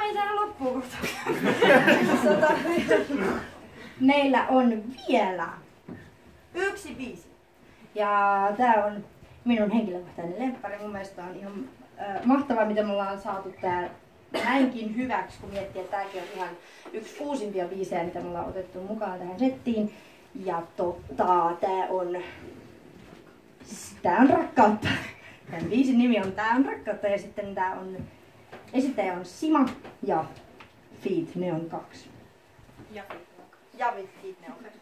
ei täällä loppuu kohta. Meillä on vielä yksi biisi. Ja tää on minun henkilökohtainen lemppari. Mun mielestä on ihan mahtavaa, miten me ollaan saatu tää näinkin hyväksi, kun miettii, että tääkin on ihan yksi uusimpia biisejä, mitä me ollaan otettu mukaan tähän settiin. Ja tää on rakkautta. Tämän biisin nimi on Tää on rakkautta ja sitten tää on esittäjä on Sima ja feat, ne on 2. Ja feat, ne on 2.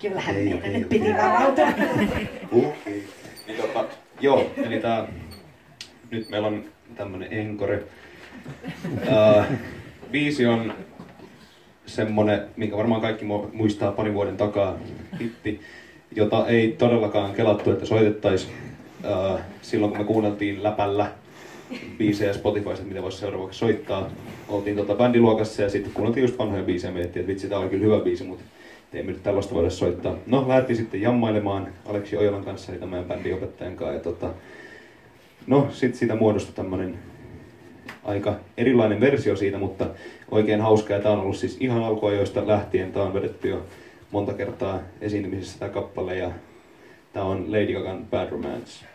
Kyllähän meidän nyt piti varautua. Joo, eli nyt meillä on tämmönen encore. Biisi on semmonen, minkä varmaan kaikki muistaa parin vuoden takaa hitti. jota ei todellakaan kelattu, että soitettaisiin silloin, kun me kuunneltiin läpällä biisejä Spotifysta, mitä voisi seuraavaksi soittaa. Oltiin bändiluokassa ja sitten kuunneltiin just vanhoja biisejä ja miettii, että vitsi, tää oli kyllä hyvä biisi, mutta ei me nyt tällaista voida soittaa. No, lähdettiin sitten jammailemaan Aleksi Ojalan kanssa, eli meidän bändiopettajan kanssa. No, sitten siitä muodostui tämmönen aika erilainen versio siitä, mutta oikein hauska. Ja tää on ollut siis ihan alkuajoista lähtien. Tää on vedetty jo monta kertaa esiintymisessä tää kappale ja tää on Lady Gagan Bad Romance.